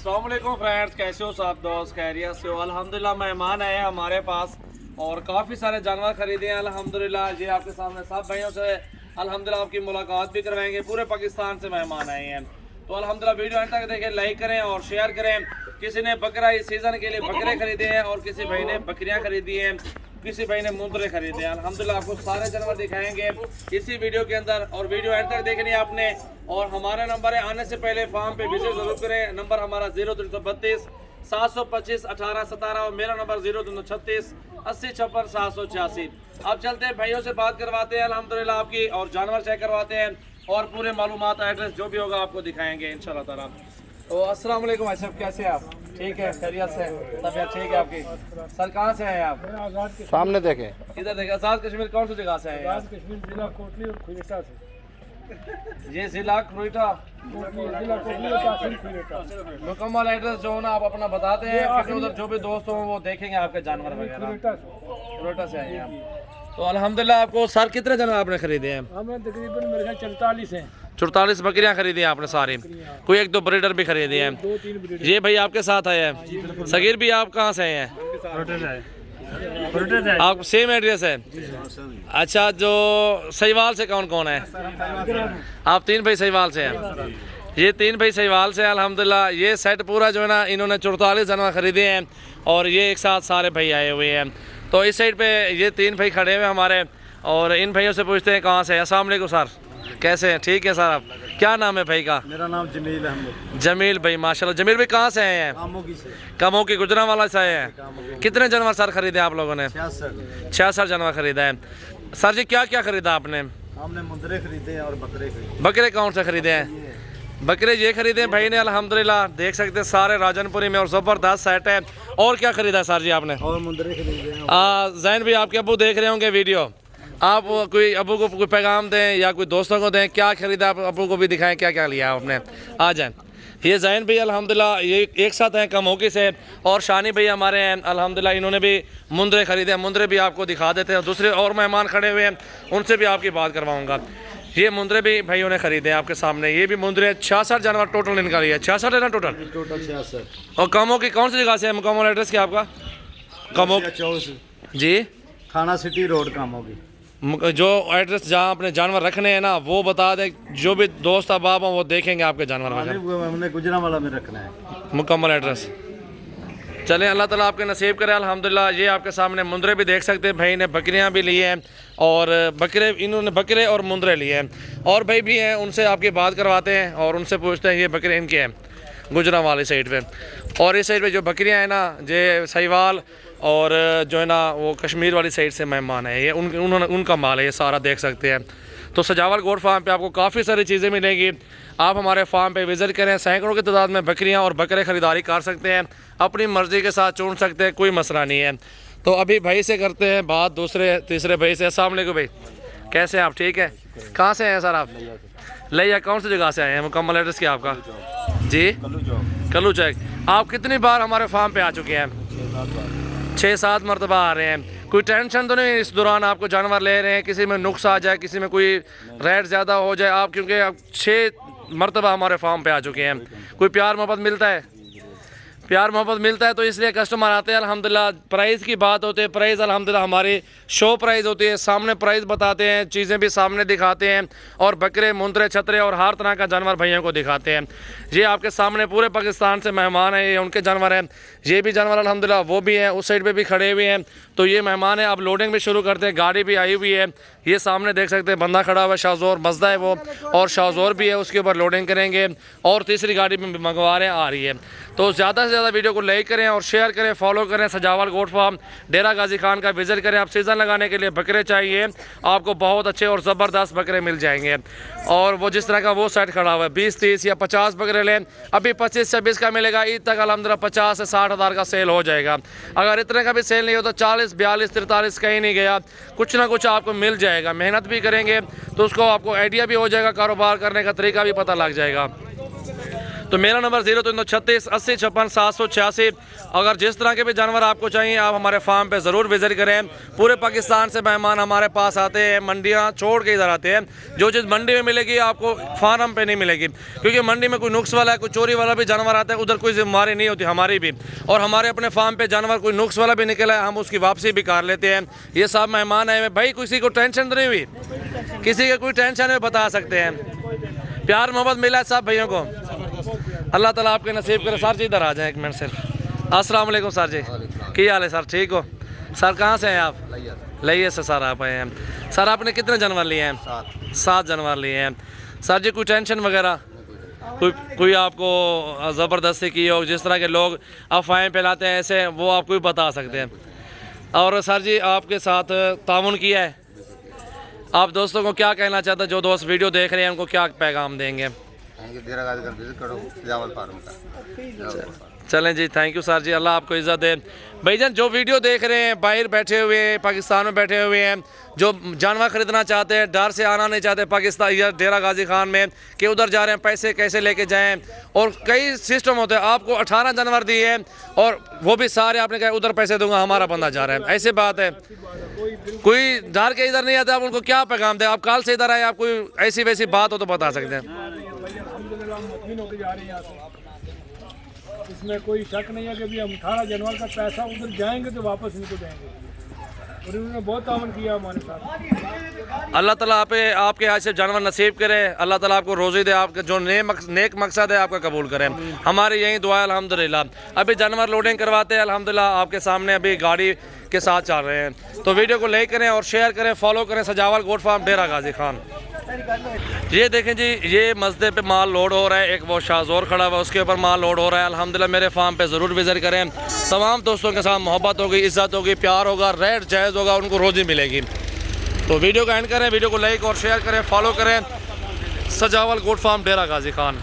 अस्सलाम वालेकुम फ्रेंड्स, कैसे हो सब दोस्त? खैरियत से हो? अल्हम्दुलिल्लाह मेहमान आए हैं हमारे पास और काफ़ी सारे जानवर खरीदे हैं अल्हम्दुलिल्लाह। ये आपके सामने सब भाइयों से अल्हम्दुलिल्लाह आपकी मुलाकात भी करवाएंगे। पूरे पाकिस्तान से मेहमान आए हैं तो अल्हम्दुलिल्लाह वीडियो अंत तक देखें, लाइक करें और शेयर करें। किसी ने बकरा इस सीज़न के लिए बकरे खरीदे हैं और किसी भाई ने बकरियाँ खरीदी हैं, किसी भाई ने मुंदरे खरीदे हैं। अल्हम्दुलिल्लाह आपको सारे जानवर दिखाएंगे इसी वीडियो के अंदर और वीडियो एंड तक देखनी है आपने। और हमारा नंबर है, आने से पहले फार्म पे विजिट जरूर करें। नंबर हमारा 0332 725 1817 और मेरा नंबर 0336 80 56 786। अब चलते हैं भाइयों से बात करवाते हैं अल्हम्दुलिल्लाह आपकी और जानवर चेक करवाते हैं और पूरे मालूमात एड्रेस जो भी होगा आपको दिखाएंगे इंशाल्लाह ताला। तो अस्सलाम वालेकुम भाई साहब, कैसे हैं आप? ठीक है, खैरियत से? तबीयत ठीक है आपकी? सर कहाँ से हैं आप? सामने देखें, इधर देखें। आज़ाद कश्मीर कौन सी जगह से हैं आप? कश्मीर जिला कोटली और खुरेटा से। ये जिला क्रोइटा जिला कोटली और तहसील खुरेटा। मुकम्मल एड्रेस जो है ना आप अपना बताते हैं, क्योंकि उधर जो भी दोस्त हों वो देखेंगे आपके जानवर वगैरह। खुरेटा से। क्रोइटा से आए हैं आप। तो अल्हम्दुलिल्लाह आपको सर कितने जानवर आपने खरीदे हैं? हमें तकरीबन मेरे ख्याल 44 हैं। 44 बकरियां खरीदी हैं आपने सारी? कोई एक दो ब्रीडर भी खरीदे हैं? 2-3 ब्रीड। ये भाई आपके साथ आए हैं? सगीर भी आप कहाँ से आए हैं? आप सेम एड्रेस है? अच्छा, जो सहीवाल से कौन कौन है? आप तीन भाई सहीवाल से हैं? ये तीन भाई सहीवाल से हैं अल्हम्दुलिल्लाह। ये सेट पूरा जो है ना इन्होंने 44 जानवर खरीदे हैं और ये एक साथ सारे भाई आए हुए हैं। तो इस साइड पे ये तीन भाई खड़े हुए हमारे और इन भाइयों से पूछते हैं कहाँ से। अस्सलाम वालेकुम सर, कैसे हैं? ठीक है सर। आप क्या नाम है भाई का? मेरा नाम जमील अहमद। जमील भाई, माशाल्लाह। जमील भाई कहाँ से आए हैं? कमो की गुजरांवाला से आए हैं। कितने जानवर सर खरीदे आप लोगों ने? 66 जानवर खरीदा है। सर जी क्या क्या खरीदा आपने? हमने मुंदरे खरीदे हैं और बकरे खरीदे। बकरे कौन से खरीदे हैं? बकरे ये खरीदे हैं भाई ने अल्हम्दुलिल्लाह। देख सकते हैं सारे राजनपुरी में और ज़बरदस्त सेट है। और क्या खरीदा है सर जी आपने? और मुंदरे खरीदे हैं। जैन भी आपके अबू देख रहे होंगे वीडियो, आप कोई अबू को कोई पैगाम दें या कोई दोस्तों को दें, क्या खरीदा आप अबू को भी दिखाएं क्या क्या लिया आपने। आ जाएं। ये जैन भी अल्हम्दुलिल्लाह ये एक साथ हैं कमोकी से और शानी भाई हमारे हैं अल्हम्दुलिल्लाह, इन्होंने भी मुंदरे खरीदे हैं। मुंदरे भी आपको दिखा देते हैं। दूसरे और मेहमान खड़े हुए हैं, उनसे भी आपकी बात करवाऊँगा। ये मुंदरे भी भाइयों ने खरीदे हैं आपके सामने। ये भी मुंदरे 66 जानवर टोटल इनका लिया है। 66 है ना टोटल? 66। और कमो की कौन सी जगह से है? मुकम्मल एड्रेस क्या आपका? कमो जी, थाना सिटी रोड काम होगी। जो एड्रेस जहाँ अपने जानवर रखने हैं ना वो बता दें, जो भी दोस्त अहबाब हों वो देखेंगे आपके जानवर वगैरह। हमने गुजरांवाला में रखना है। मुकम्मल एड्रेस। चलें, अल्लाह ताला आपके नसीब करे अल्हम्दुलिल्लाह। ये आपके सामने मुंदरे भी देख सकते हैं, भाई ने बकरियां भी ली हैं और बकरे, इन्होंने बकरे और मुंदरे लिए हैं। और भाई भी हैं, उनसे आपकी बात करवाते हैं और उनसे पूछते हैं ये बकरे इनके हैं गुजरांवाली साइड पे। और इस साइड पे जो बकरियां हैं ना, ये सहीवाल और जो है ना वो कश्मीर वाली साइड से मेहमान है। ये उनका माल है, ये सारा देख सकते हैं। तो सजावल गोट फार्म पे आपको काफ़ी सारी चीज़ें मिलेंगी। आप हमारे फार्म पे विज़िट करें, सैकड़ों की तादाद में बकरियां और बकरे ख़रीदारी कर सकते हैं, अपनी मर्ज़ी के साथ चुन सकते हैं, कोई मसला नहीं है। तो अभी भाई से करते हैं बात, दूसरे तीसरे भाई से। अस्सलाम वालेकुम भाई, कैसे हैं आप? ठीक है। कहाँ से हैं सर आप? लिया। कौन सी जगह से आए हैं? मुकम्मल एड्रेस क्या आपका? जी, कल्लू चौक। आप कितनी बार हमारे फार्म पे आ चुके हैं? 6-7 मरतबा आ रहे हैं। कोई टेंशन तो नहीं इस दौरान आपको जानवर ले रहे हैं किसी में नुक्स आ जाए, किसी में कोई रेट ज़्यादा हो जाए आप, क्योंकि आप 6 मरतबा हमारे फार्म पे आ चुके हैं। कोई प्यार मोहब्बत मिलता है? प्यार मोहब्बत मिलता है तो इसलिए कस्टमर आते हैं अल्हम्दुलिल्लाह। प्राइस की बात होती है, प्राइस अल्हम्दुलिल्लाह हमारी शो प्राइस होती है, सामने प्राइस बताते हैं, चीज़ें भी सामने दिखाते हैं और बकरे, मुंदरे, छतरे और हर तरह का जानवर भैया को दिखाते हैं। ये आपके सामने पूरे पाकिस्तान से मेहमान हैं, ये उनके जानवर हैं। ये भी जानवर अल्हम्दुलिल्लाह वो भी हैं, उस साइड पे भी खड़े हुए हैं। तो ये मेहमान है। अब लोडिंग भी शुरू करते हैं, गाड़ी भी आई हुई है। ये सामने देख सकते हैं बंदा खड़ा हुआ है, शाहजोर मजदा है वो, और शाहजोर भी है, उसके ऊपर लोडिंग करेंगे और तीसरी गाड़ी में मंगवा रहे हैं, आ रही है। तो ज़्यादा से ज़्यादा वीडियो को लाइक करें और शेयर करें, फॉलो करें। सजावल गोट फार्म डेरा गाजी खान का विज़िट करें। आप सीज़न लगाने के लिए बकरे चाहिए, आपको बहुत अच्छे और ज़बरदस्त बकरे मिल जाएंगे। और वो जिस तरह का वो सेट खड़ा हुआ है, 20, 30 या 50 बकरे लें, अभी 25-26 का मिलेगा। ईद तक अल्हम्दुलिल्लाह 50 से 60 हज़ार का सेल हो जाएगा। अगर इतने का भी सेल नहीं होता, 40, 42, 43 कहीं नहीं गया, कुछ ना कुछ आपको मिल जाएगा। मेहनत भी करेंगे तो उसको आपको आइडिया भी हो जाएगा, कारोबार करने का तरीका भी पता लग जाएगा। तो मेरा नंबर 0336 80 56 786। अगर जिस तरह के भी जानवर आपको चाहिए आप हमारे फार्म पे ज़रूर विज़िट करें। पूरे पाकिस्तान से मेहमान हमारे पास आते हैं, मंडियाँ छोड़ के इधर आते हैं। जो चीज़ मंडी में मिलेगी आपको फार्म पे नहीं मिलेगी, क्योंकि मंडी में कोई नुक्स वाला है, कोई चोरी वाला भी जानवर आता है, उधर कोई जिम्मेदारी नहीं होती हमारी भी। और हमारे अपने फार्म पे जानवर कोई नुक्स वाला भी निकला है हम उसकी वापसी भी कर लेते हैं। ये सब मेहमान आए हुए भाई, किसी को टेंशन तो नहीं हुई? किसी का कोई टेंशन है बता सकते हैं। प्यार मोहब्बत मिला है सब भैयों को, अल्लाह ताला आपके नसीब करे। सर जी इधर आ जाएं एक मिनट सिर्फ। अस्सलाम वालेकुम सर जी, क्या हाल है सर? ठीक हो सर? कहाँ से हैं आप? लइया से सर आप आए हैं। सर आपने कितने जानवर लिए हैं? 7 जानवर लिए हैं। सर जी कोई टेंशन वगैरह कोई आपको ज़बरदस्ती की हो, जिस तरह के लोग अफवाहें फैलाते हैं ऐसे, वो आपको भी बता सकते हैं। और सर जी आपके साथ ताउन किया है, आप दोस्तों को क्या कहना चाहते हैं? जो दोस्त वीडियो देख रहे हैं उनको क्या पैगाम देंगे? चलें जी, थैंक यू सर जी, अल्लाह आपको इज़्ज़त दे। भाईजान जो वीडियो देख रहे हैं, बाहर बैठे हुए हैं, पाकिस्तान में बैठे हुए हैं, जो जानवर ख़रीदना चाहते हैं, डर से आना नहीं चाहते पाकिस्तान या डेरा गाजी खान में कि उधर जा रहे हैं पैसे कैसे लेके जाएं, और कई सिस्टम होते हैं। आपको 18 जानवर दिए हैं और वो भी सारे आपने कहा उधर पैसे दूंगा, हमारा बंदा जा रहा है, ऐसी बात है। कोई डर के इधर नहीं आता, आप उनको क्या पैगाम दें? आप कल से इधर आए, आप कोई ऐसी वैसी बात हो तो बता सकते हैं। अल्हम्दुलिल्लाह हम मुतमिन होकर जा रहे हैं यहाँ से। इसमें कोई शक नहीं है कि भी हम 18 जनवरी का पैसा उधर जाएंगे तो वापस इनको देंगे, और इन्होंने बहुत तावन किया हमारे साथ। अल्लाह ताला आपके यहाँ से जानवर नसीब करे, अल्लाह ताला आपको रोज़ी दे, आपके जो नेक मकसद है आपका कबूल करें। हमारी यही दुआ है अल्हम्दुलिल्लाह। अभी जानवर लोडिंग करवाते हैं अल्हम्दुलिल्लाह, आपके सामने अभी गाड़ी के साथ चल रहे हैं। तो वीडियो को लाइक करें और शेयर करें, फॉलो करें सजावल गोट फार्म डेरा गाजी खान। ये देखें जी, ये मस्जिद पे माल लोड हो रहा है, एक वो शाहजोर खड़ा हुआ है उसके ऊपर माल लोड हो रहा है। अल्हम्दुलिल्लाह मेरे फार्म पे ज़रूर विज़िट करें। तमाम दोस्तों के साथ मोहब्बत होगी, इज़्ज़त होगी, प्यार होगा, रेट जायज़ होगा, उनको रोज़ी मिलेगी। तो वीडियो को एंड करें, वीडियो को लाइक और शेयर करें, फॉलो करें सजावल गोट फार्म डेरा गाजी खान।